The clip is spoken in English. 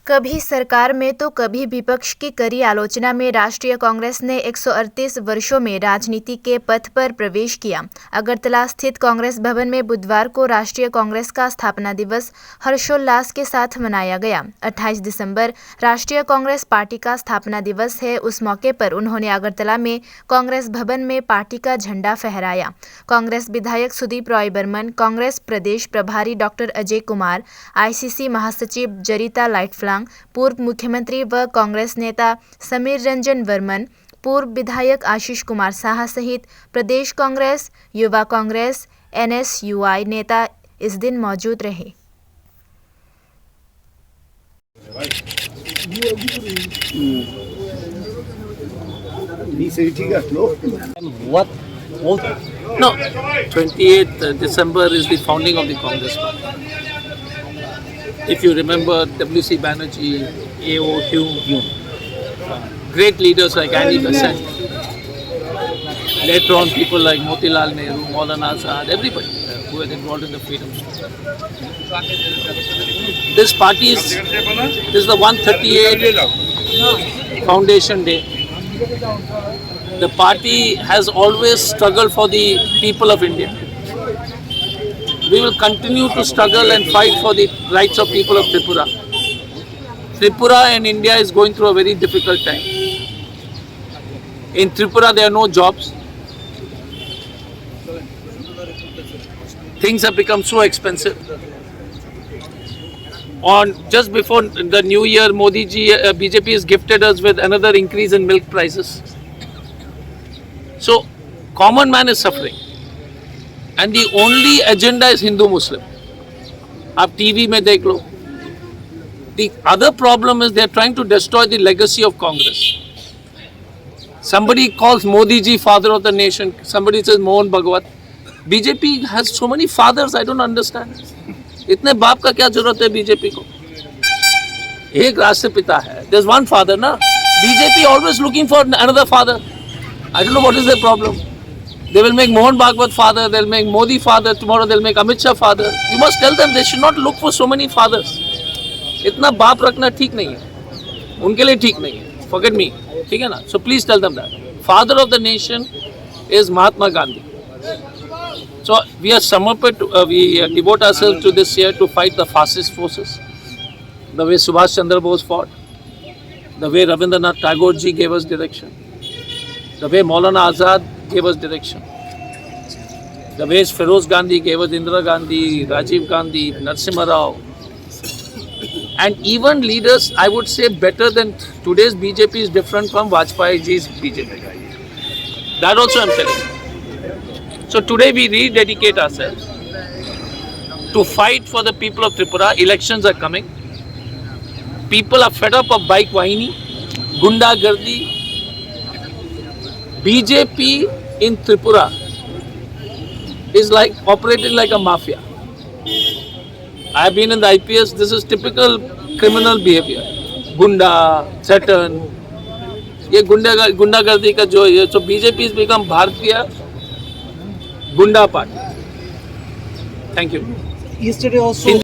कभी सरकार में तो कभी विपक्ष की कड़ी आलोचना में राष्ट्रीय कांग्रेस ने 138 वर्षों में राजनीति के पथ पर प्रवेश किया। अगरतला स्थित कांग्रेस भवन में बुधवार को राष्ट्रीय कांग्रेस का स्थापना दिवस हर्षोल्लास के साथ मनाया गया। 28 दिसंबर राष्ट्रीय कांग्रेस पार्टी का स्थापना दिवस है। उस मौके पर उन्होंने अगरतला में कांग्रेस भवन में पार्टी का झंडा फहराया। कांग्रेस विधायक सुदीप रॉय बर्मन, कांग्रेस प्रदेश प्रभारी डॉक्टर अजय कुमार, आईसीसी महासचिव जरीता लाइटफ्लांग, पूर्व मुख्यमंत्री व कांग्रेस नेता समीर रंजन वर्मन, पूर्व विधायक आशीष कुमार शाह सहित प्रदेश कांग्रेस, युवा कांग्रेस, एनएसयूआई नेता इस दिन मौजूद रहे। No, 28th December is the founding of the Congress Party. If you remember, W.C. Banerjee, A.O. Hume, great leaders like Andy Besant, later on people like Motilal Nehru, Maulana Azad, everybody who were involved in the freedom struggle. This party is the 138th foundation day. The party has always struggled for the people of India. We will continue to struggle and fight for the rights of people of Tripura. Tripura and India is going through a very difficult time. In Tripura there are no jobs. Things have become so expensive. Just before the new year, Modi ji, BJP has gifted us with another increase in milk prices. So, common man is suffering. And the only agenda is Hindu-Muslim. आप TV में देख लो. The other problem is they are trying to destroy the legacy of Congress. Somebody calls Modi ji father of the nation. Somebody says Mohan Bhagwat. BJP has so many fathers, I don't understand. इतने बाप का क्या जरूरत है BJP को? एक राष्ट्र पिता है. There's one father, ना? BJP always looking for another father. I don't know what is their problem. They will make Mohan Bhagwat father, they'll make Modi father, tomorrow they'll make Amit Shah father. You must tell them they should not look for so many fathers. इतना बाप रखना ठीक नहीं है. उनके लिए ठीक नहीं है. Forget me. ठीक है ना? So please tell them that. Father of the nation is Mahatma Gandhi. So we are we devote ourselves to this year to fight the fascist forces. The way Subhash Chandra Bose fought. The way Rabindranath Tagore ji gave us direction. The way Maulana Azad gave us direction. The way Feroz Gandhi gave us Indira Gandhi, Rajiv Gandhi, Narasimha Rao. And even leaders, I would say better than today's BJP is different from Vajpayee ji's BJP. That also I am telling you. So today we rededicate ourselves to fight for the people of Tripura. Elections are coming. People are fed up of bike wahini, gunda gardi. BJP in Tripura is like operating like a mafia. I have been in the IPS. This is typical criminal behavior. Gunda, Saturn. ये गुंडागर्दी का जो ये so BJP has become भारतीय गुंडा party. Thank you. Yesterday also.